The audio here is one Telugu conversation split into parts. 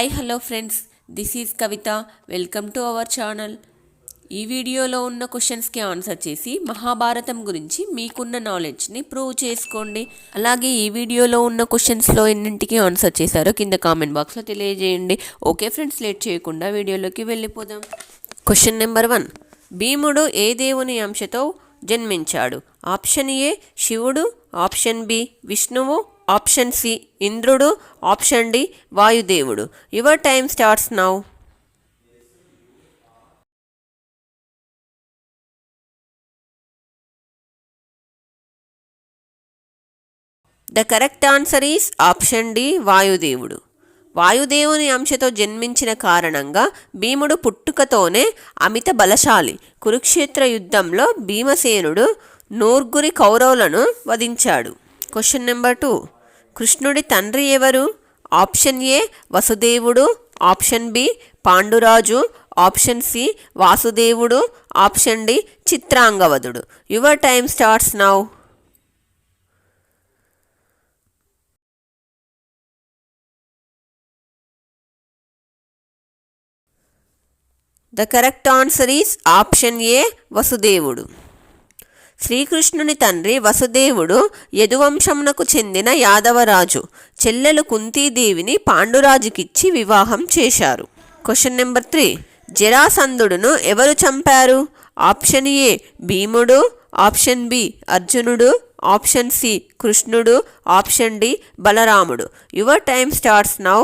Hi hello friends, this is Kavitha. Welcome to our channel. ఈ వీడియోలో ఉన్న క్వశ్చన్స్కి ఆన్సర్ చేసి మహాభారతం గురించి మీకున్న నాలెడ్జ్ని ప్రూవ్ చేసుకోండి. అలాగే ఈ వీడియోలో ఉన్న క్వశ్చన్స్లో ఎన్నింటికి ఆన్సర్ చేశారో కింద కామెంట్ బాక్స్లో తెలియజేయండి. ఓకే ఫ్రెండ్స్, లేట్ చేయకుండా వీడియోలోకి వెళ్ళిపోదాం. Question number 1. భీముడు ఏ దేవుని అంశతో జన్మించాడు? ఆప్షన్ ఏ శివుడు, ఆప్షన్ బి విష్ణువు, ఆప్షన్ సి ఇంద్రుడు, ఆప్షన్ డి వాయుదేవుడు. Your time starts now. The correct answer is option D వాయుదేవుడు. వాయుదేవుని అంశతో జన్మించిన కారణంగా భీముడు పుట్టుకతోనే అమిత బలశాలి. కురుక్షేత్ర యుద్ధంలో భీమసేనుడు నూర్గురి కౌరవులను వధించాడు. Question number 2. కృష్ణుడి తండ్రి ఎవరు? ఆప్షన్ ఏ వసుదేవుడు, option B Panduraju, option C వాసుదేవుడు, ఆప్షన్ డి చిత్రాంగవదుడు. Your time starts now. The correct answer is option A వసుదేవుడు. శ్రీకృష్ణుని తండ్రి వసుదేవుడు యదువంశమునకు చెందిన యాదవరాజు. చెల్లెలు కుంతీదేవిని పాండురాజుకిచ్చి వివాహం చేశారు. Question number 3. జరాసంధుడును ఎవరు చంపారు? ఆప్షన్ ఏ భీముడు, ఆప్షన్ బి అర్జునుడు, ఆప్షన్ సి కృష్ణుడు, ఆప్షన్ డి బలరాముడు. Your time starts now.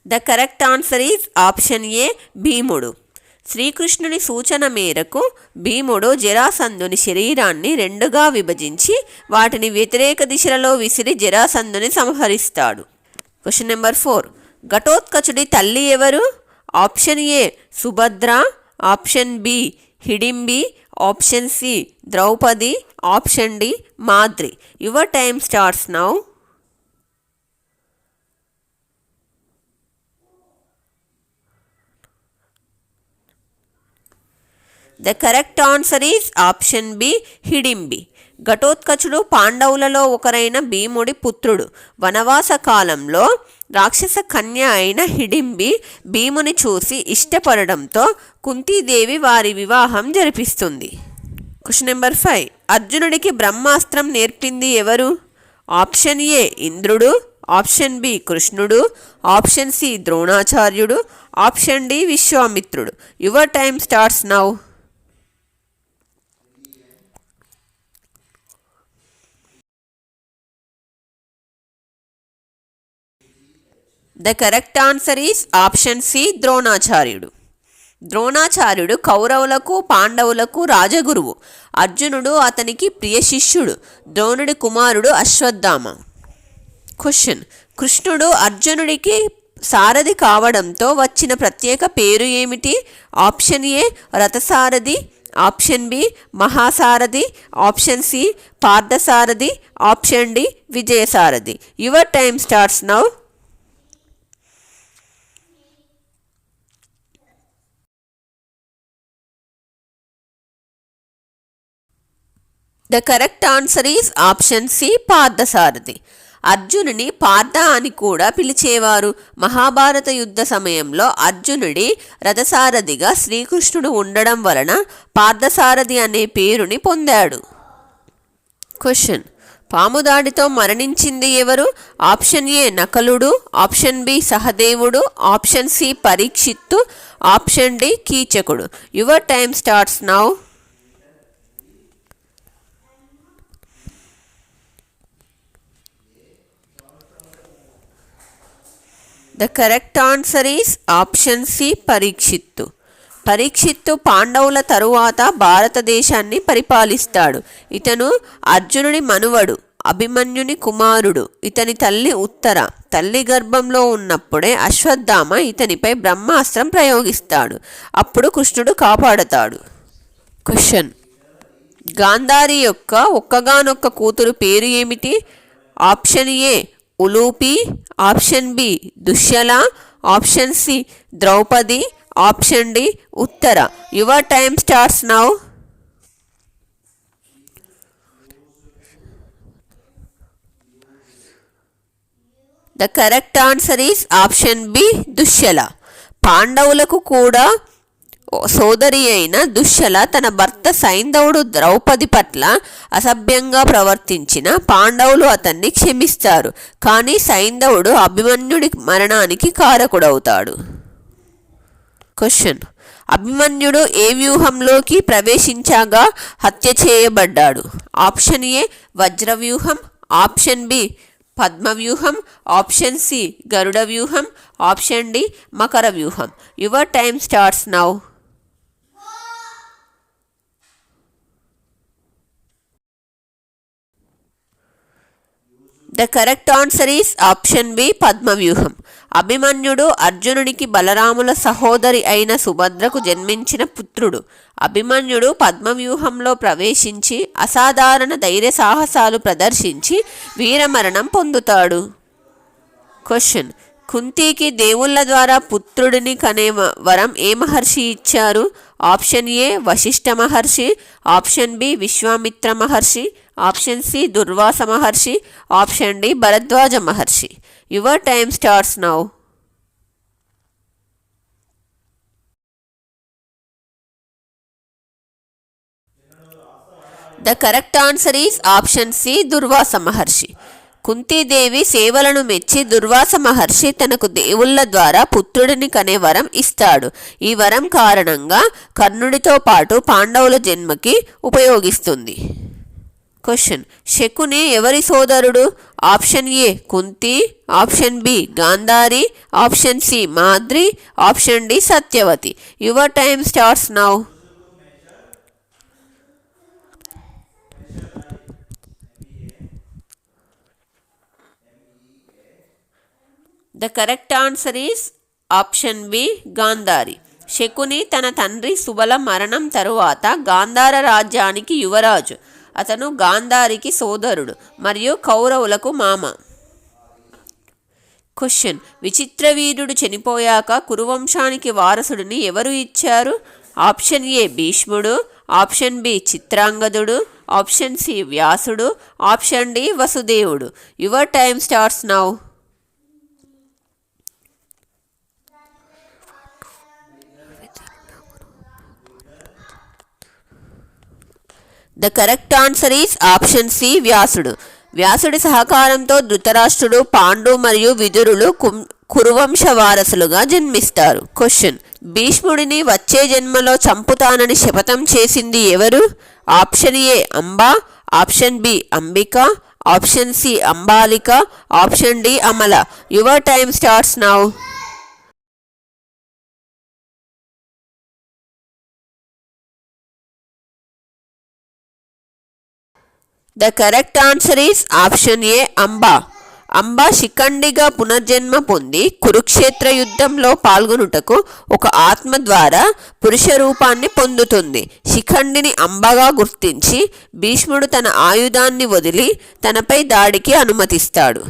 The correct answer is option A భీముడు. శ్రీకృష్ణుని సూచన మేరకు భీముడు జరాసంధుని శరీరాన్ని రెండుగా విభజించి వాటిని వ్యతిరేక దిశలలో విసిరి జరాసంధుని సంహరిస్తాడు. Question number 4. ఘటోత్కచుడి తల్లి ఎవరు? Option A Subhadra, option B Hidimbi, option C Draupadi, option D Madri. Your time starts now. The correct answer is option B Hidimbi. ఘటోత్కచుడు పాండవులలో ఒకరైన భీముడి పుత్రుడు. వనవాస కాలంలో రాక్షస కన్య అయిన హిడింబి భీముని చూసి ఇష్టపడడంతో కుంతీదేవి వారి వివాహం జరిపిస్తుంది. Question number 5. అర్జునుడికి బ్రహ్మాస్త్రం నేర్పింది ఎవరు? ఆప్షన్ ఏ ఇంద్రుడు, ఆప్షన్ బి కృష్ణుడు, ఆప్షన్ సి ద్రోణాచార్యుడు, ఆప్షన్ డి విశ్వామిత్రుడు. Your time starts now. The correct answer is option C ద్రోణాచార్యుడు. ద్రోణాచార్యుడు కౌరవులకు పాండవులకు రాజగురువు. అర్జునుడు అతనికి ప్రియ శిష్యుడు. ద్రోణుడి కుమారుడు అశ్వత్థామ. క్వశ్చన్. కృష్ణుడు అర్జునుడికి సారథి కావడంతో వచ్చిన ప్రత్యేక పేరు ఏమిటి? ఆప్షన్ ఏ రథసారథి, ఆప్షన్ బి మహాసారథి, option C Parthasarathi, option D విజయసారథి. Your time starts now. The correct answer is option C Parthasarathi. అర్జునుని పార్థ అని కూడా పిలిచేవారు. మహాభారత యుద్ధ సమయంలో అర్జునుడి రథసారథిగా శ్రీకృష్ణుడు ఉండడం వలన పార్థసారథి అనే పేరుని పొందాడు. క్వశ్చన్. పాముదాడితో మరణించింది ఎవరు? ఆప్షన్ ఏ నకులుడు, ఆప్షన్ బి సహదేవుడు, ఆప్షన్ సి పరీక్షిత్తు, ఆప్షన్ డి కీచకుడు. Your time starts now. The correct answer is option C పరీక్షిత్తు. పరీక్షిత్తు పాండవుల తరువాత భారతదేశాన్ని పరిపాలిస్తాడు. ఇతను అర్జునుడి మనువడు, అభిమన్యుని కుమారుడు. ఇతని తల్లి ఉత్తర. తల్లి గర్భంలో ఉన్నప్పుడే అశ్వత్థామ ఇతనిపై బ్రహ్మాస్త్రం ప్రయోగిస్తాడు. అప్పుడు కృష్ణుడు కాపాడతాడు. క్వశ్చన్. గాంధారి యొక్క ఒక్కగానొక్క కూతురు పేరు ఏమిటి? Option A Ulupi, option B Dussala, option C Draupadi, option D Uttara. Your time starts now. The correct answer is option B Dussala. పాండవులకు కూడా సోదరి అయిన దుశ్శల తన భర్త సైంధవుడు ద్రౌపది పట్ల అసభ్యంగా ప్రవర్తించిన పాండవులు అతన్ని క్షమిస్తారు. కానీ సైంధవుడు అభిమన్యుడి మరణానికి కారకుడవుతాడు. క్వశ్చన్: అభిమన్యుడు ఏ వ్యూహంలోకి ప్రవేశించగా హత్య చేయబడ్డాడు? ఆప్షన్ ఏ వజ్రవ్యూహం, ఆప్షన్ బి పద్మవ్యూహం, ఆప్షన్ సి గరుడ వ్యూహం, ఆప్షన్ డి మకర వ్యూహం. Your time starts now. The correct answer is option B పద్మవ్యూహం. అభిమన్యుడు అర్జునునికి బలరాముల సహోదరి అయిన సుభద్రకు జన్మించిన పుత్రుడు. అభిమన్యుడు పద్మవ్యూహంలో ప్రవేశించి అసాధారణ ధైర్య సాహసాలు ప్రదర్శించి వీరమరణం పొందుతాడు. క్వశ్చన్: కుంతికి దేవుళ్ళ ద్వారా పుత్రుడిని కనే వరం ఏ మహర్షి ఇచ్చారు? Option A Vasishtha Maharshi, option B Vishwamitra Maharshi, option C Durvasa Maharshi, option D Bharadwaj Maharshi. Your time starts now. The correct answer is option C Durvasa Maharshi. Kuntidevi సేవలను మెచ్చి దుర్వాస మహర్షి తనకు దేవుళ్ళ ద్వారా పుత్రుడిని కనే వరం ఇస్తాడు. ఈ వరం కారణంగా కర్ణుడితో పాటు పాండవుల జన్మకి ఉపయోగిస్తుంది. క్వశ్చన్: శకుని ఎవరి సోదరుడు? Option A Kunti, option B Gandhari, option C Madri, option D Satyavati. Your time starts now. The correct answer is option B Gandhari. Shakuni తన తండ్రి సుబల మరణం తరువాత గాంధార రాజ్యానికి యువరాజు. అతను గాంధారికి సోదరుడు మరియు కౌరవులకు మామ. క్వశ్చన్: విచిత్రవీర్యుడు చనిపోయాక కురువంశానికి వారసుడిని ఎవరు ఇచ్చారు? ఆప్షన్ ఏ భీష్ముడు, ఆప్షన్ బి చిత్రాంగదుడు, ఆప్షన్ సి వ్యాసుడు, ఆప్షన్ డి వసుదేవుడు. Your time starts now. The correct answer is option C వ్యాసుడు. వ్యాసుడి సహకారంతో ధృతరాష్ట్రుడు, పాండు మరియు విదురులు కురువంశ వారసులుగా జన్మిస్తారు. క్వశ్చన్: భీష్ముడిని వచ్చే జన్మలో చంపుతానని శపథం చేసింది ఎవరు? Option A Amba, option B Ambika, option C Ambalika, option D Amala. Your time starts now. The correct answer is option A Amba. Amba శిఖండిగా పునర్జన్మ పొంది కురుక్షేత్ర యుద్ధంలో పాల్గొనుటకు ఒక ఆత్మ ద్వారా పురుష రూపాన్ని పొందుతుంది. శిఖండిని అంబగా గుర్తించి భీష్ముడు తన ఆయుధాన్ని వదిలి తనపై దాడికి అనుమతిస్తాడు.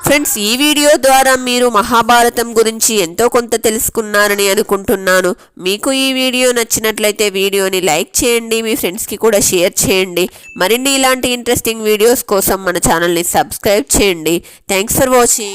ఫ్రెండ్స్, ఈ వీడియో ద్వారా మీరు మహాభారతం గురించి ఎంతో కొంత తెలుసుకున్నారని అనుకుంటున్నాను. మీకు ఈ వీడియో నచ్చినట్లయితే వీడియోని లైక్ చేయండి, మీ ఫ్రెండ్స్కి కూడా షేర్ చేయండి. మరిన్ని ఇలాంటి ఇంట్రెస్టింగ్ వీడియోస్ కోసం మన ఛానల్ని సబ్స్క్రైబ్ చేయండి. Thanks for watching.